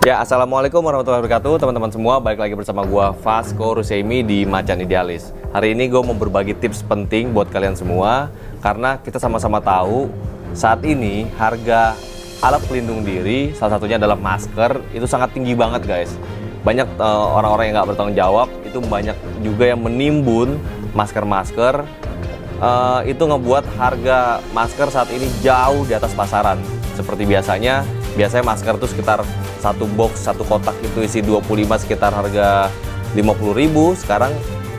Ya, assalamualaikum warahmatullahi wabarakatuh, teman-teman semua. Balik lagi bersama gua Vasco Rusemi di Macan Idealis. Hari ini gue mau berbagi tips penting buat kalian semua, karena kita sama-sama tahu saat ini harga alat pelindung diri, salah satunya adalah masker, itu sangat tinggi banget, guys. Banyak orang-orang yang nggak bertanggung jawab, itu banyak juga yang menimbun masker-masker. Itu ngebuat harga masker saat ini jauh di atas pasaran. Seperti biasanya masker itu sekitar satu box, satu kotak itu isi 25 sekitar harga 50.000, sekarang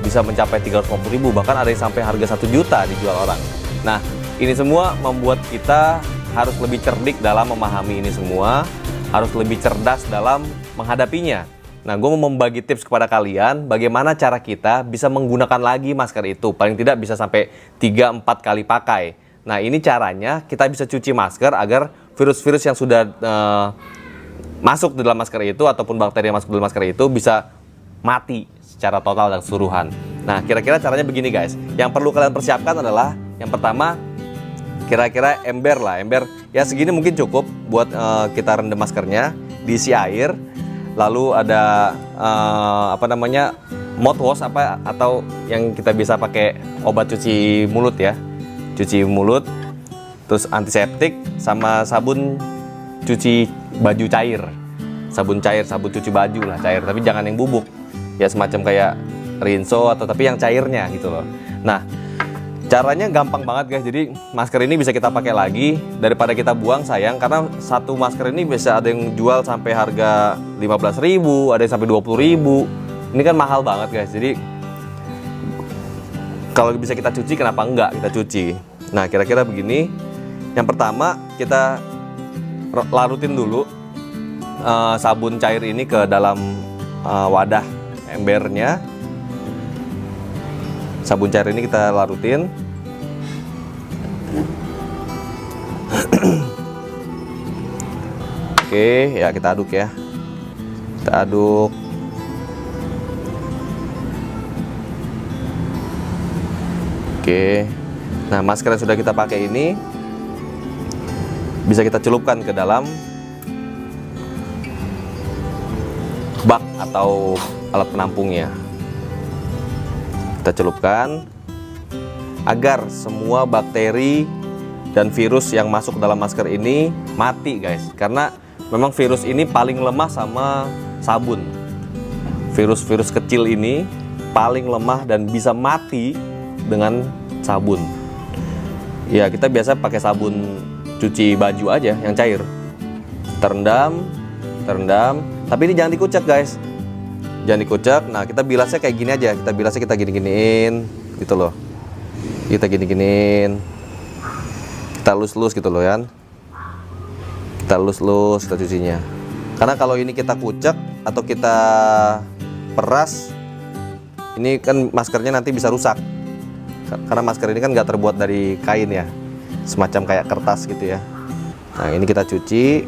bisa mencapai 350.000, bahkan ada yang sampai harga 1 juta dijual orang. Nah, ini semua membuat kita harus lebih cerdik dalam memahami ini semua, harus lebih cerdas dalam menghadapinya. Nah, gue mau membagi tips kepada kalian bagaimana cara kita bisa menggunakan lagi masker itu, paling tidak bisa sampai 3-4 kali pakai. Nah, ini caranya kita bisa cuci masker agar virus-virus yang sudah masuk di dalam masker itu ataupun bakteri yang masuk di dalam masker itu bisa mati secara total dan keseluruhan. Nah, kira-kira caranya begini, guys. Yang perlu kalian persiapkan adalah yang pertama, kira-kira ember lah. Ember ya segini mungkin cukup buat kita rendam maskernya, diisi air. Lalu ada mouthwash atau yang kita bisa pakai obat cuci mulut ya. Cuci mulut, terus antiseptik sama sabun cuci baju cair. Sabun cair, sabun cuci baju lah cair, tapi jangan yang bubuk. Ya semacam kayak Rinso tapi yang cairnya gitu loh. Nah, caranya gampang banget, guys. Jadi masker ini bisa kita pakai lagi daripada kita buang, sayang, karena satu masker ini bisa ada yang jual sampai harga 15.000, ada yang sampai 20.000. Ini kan mahal banget, guys. Jadi kalau bisa kita cuci, kenapa enggak kita cuci? Nah, kira-kira begini. Yang pertama, kita larutin dulu sabun cair ini ke dalam wadah embernya. Sabun cair ini kita larutin. Oke, ya kita aduk ya. Kita aduk. Oke. Nah, masker yang sudah kita pakai ini bisa kita celupkan ke dalam bak atau alat penampungnya. Kita celupkan agar semua bakteri dan virus yang masuk ke dalam masker ini mati, guys. Karena memang virus ini paling lemah sama sabun. Virus-virus kecil ini paling lemah dan bisa mati dengan sabun. Ya, kita biasa pakai sabun cuci baju aja yang cair. Terendam, tapi ini jangan dikucek, guys. Jangan dikucek. Nah, kita bilasnya kayak gini aja. Kita gini-giniin gitu loh. Kita gini-giniin. Kita lus-lus gitu loh ya. Kita lus-lus kita cucinya. Karena kalau ini kita kucek atau kita peras, ini kan maskernya nanti bisa rusak. Karena masker ini kan nggak terbuat dari kain ya, semacam kayak kertas gitu ya. Nah, ini kita cuci.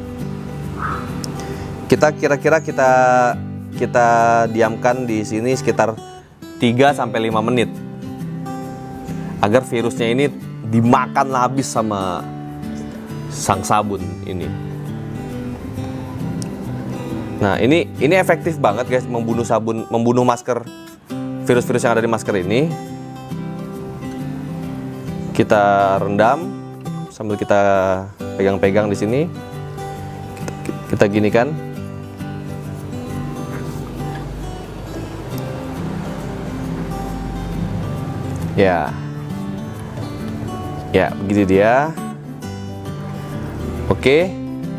Kita kira-kira kita diamkan di sini sekitar 3-5 menit agar virusnya ini dimakan habis sama sang sabun ini. Nah, ini efektif banget, guys, membunuh masker, virus-virus yang ada di masker ini. Kita rendam sambil kita pegang-pegang di sini. Kita ginikan. Ya. Ya, begitu dia. Oke.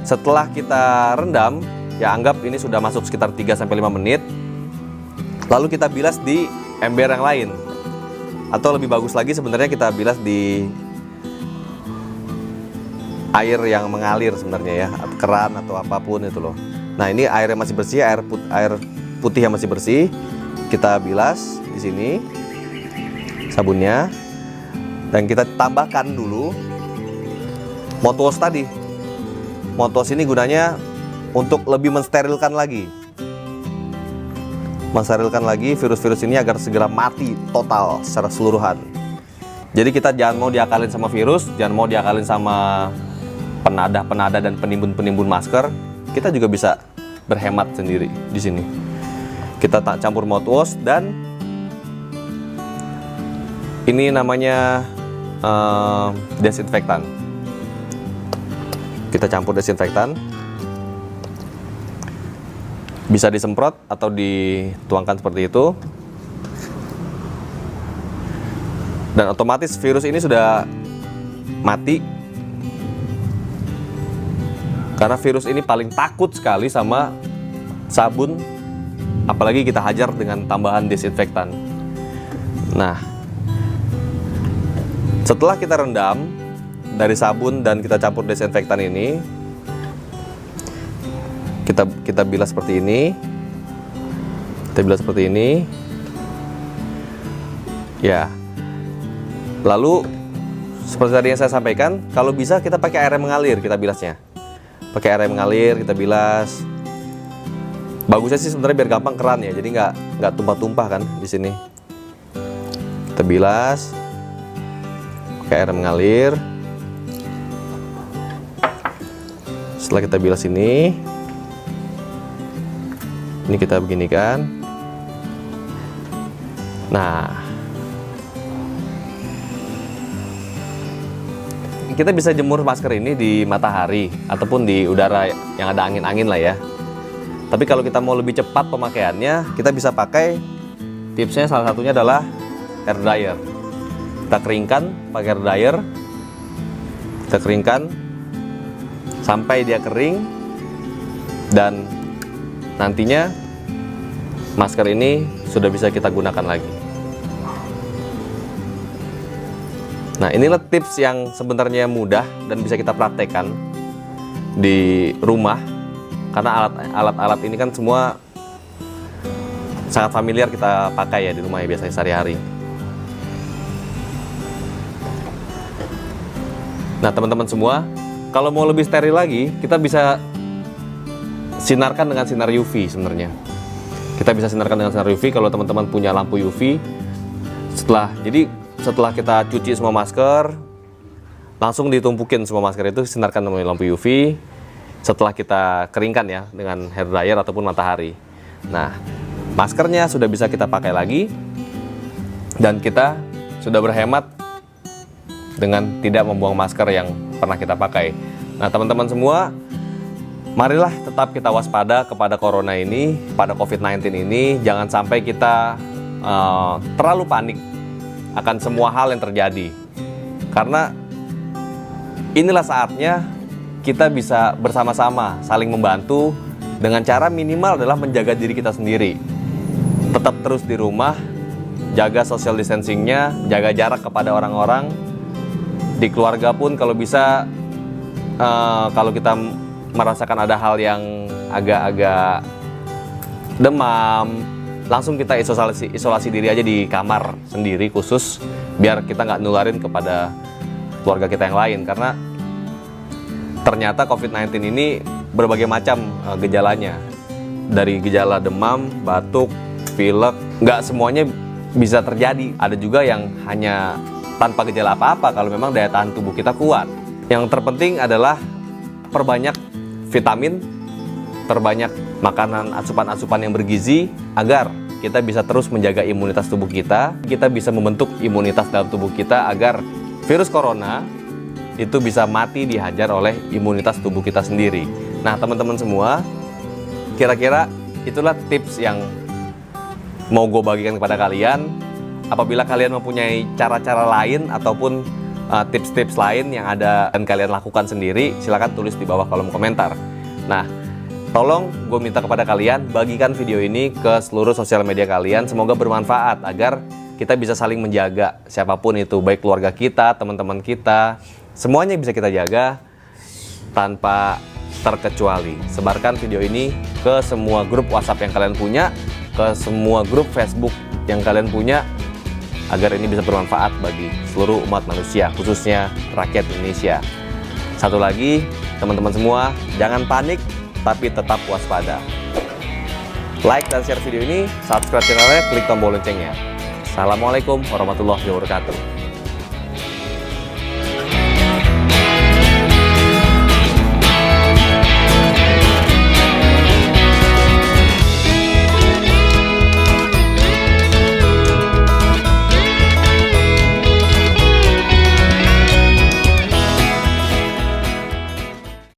Setelah kita rendam, ya anggap ini sudah masuk sekitar 3-5 menit. Lalu kita bilas di ember yang lain. Atau lebih bagus lagi sebenarnya kita bilas di air yang mengalir sebenarnya ya, keran atau apapun itu loh. Nah, ini air yang masih bersih, air putih yang masih bersih, kita bilas di sini sabunnya, dan kita tambahkan dulu mouthwash tadi. Mouthwash ini gunanya untuk lebih mensterilkan lagi. Virus-virus ini agar segera mati total secara keseluruhan. Jadi kita jangan mau diakalin sama virus, jangan mau diakalin sama penada dan penimbun-penimbun masker. Kita juga bisa berhemat sendiri di sini. Kita campur mouthwash dan ini namanya desinfektan. Kita campur desinfektan. Bisa disemprot atau dituangkan seperti itu. Dan otomatis virus ini sudah mati. Karena virus ini paling takut sekali sama sabun, apalagi kita hajar dengan tambahan desinfektan. Nah, setelah kita rendam dari sabun dan kita campur desinfektan ini, kita bilas seperti ini. Kita bilas seperti ini. Ya. Lalu seperti tadi yang saya sampaikan, kalau bisa kita pakai air yang mengalir kita bilasnya. Pakai air yang mengalir kita bilas. Bagusnya sih sebenarnya biar gampang keran ya, jadi nggak tumpah-tumpah kan di sini. Kita bilas. Pakai air yang mengalir. Setelah kita bilas ini kita beginikan. Nah, kita bisa jemur masker ini di matahari ataupun di udara yang ada angin-angin lah ya. Tapi kalau kita mau lebih cepat pemakaiannya, kita bisa pakai, tipsnya salah satunya adalah hair dryer. Kita keringkan pakai hair dryer. Kita keringkan sampai dia kering, dan nantinya masker ini sudah bisa kita gunakan lagi. Nah, inilah tips yang sebenarnya mudah dan bisa kita praktekkan di rumah, karena alat-alat ini kan semua sangat familiar kita pakai ya di rumah ya, biasanya sehari-hari. Nah, teman-teman semua, kalau mau lebih steril lagi, kita bisa sinarkan dengan sinar UV sebenarnya. Kita bisa sinarkan dengan sinar UV kalau teman-teman punya lampu UV. Setelah kita cuci semua masker, langsung ditumpukin semua masker itu, sinarkan dengan lampu UV. Setelah kita keringkan ya dengan hair dryer ataupun matahari. Nah, maskernya sudah bisa kita pakai lagi, dan kita sudah berhemat dengan tidak membuang masker yang pernah kita pakai. Nah, teman-teman semua, marilah tetap kita waspada kepada corona ini, pada COVID-19 ini. Jangan sampai kita terlalu panik akan semua hal yang terjadi, karena inilah saatnya kita bisa bersama-sama saling membantu dengan cara minimal adalah menjaga diri kita sendiri. Tetap terus di rumah, jaga social distancingnya, jaga jarak kepada orang-orang. Di keluarga pun kalau bisa, kalau kita merasakan ada hal yang agak-agak demam, langsung kita isolasi diri aja di kamar sendiri khusus, biar kita nggak nularin kepada keluarga kita yang lain. Karena ternyata COVID-19 ini berbagai macam gejalanya, dari gejala demam, batuk, pilek, nggak semuanya bisa terjadi. Ada juga yang hanya tanpa gejala apa-apa kalau memang daya tahan tubuh kita kuat. Yang terpenting adalah perbanyak vitamin, perbanyak makanan asupan-asupan yang bergizi, agar kita bisa terus menjaga imunitas tubuh kita. Kita bisa membentuk imunitas dalam tubuh kita agar virus corona itu bisa mati dihajar oleh imunitas tubuh kita sendiri. Nah, teman-teman semua, kira-kira itulah tips yang mau gue bagikan kepada kalian. Apabila kalian mempunyai cara-cara lain ataupun tips-tips lain yang ada dan kalian lakukan sendiri, silakan tulis di bawah kolom komentar. Nah, tolong gue minta kepada kalian, bagikan video ini ke seluruh sosial media kalian. Semoga bermanfaat agar kita bisa saling menjaga siapapun itu, baik keluarga kita, teman-teman kita, semuanya bisa kita jaga tanpa terkecuali. Sebarkan video ini ke semua grup WhatsApp yang kalian punya, ke semua grup Facebook yang kalian punya, agar ini bisa bermanfaat bagi seluruh umat manusia, khususnya rakyat Indonesia. Satu lagi, teman-teman semua, jangan panik, tapi tetap waspada. Like dan share video ini, subscribe channelnya, klik tombol loncengnya. Assalamualaikum warahmatullahi wabarakatuh.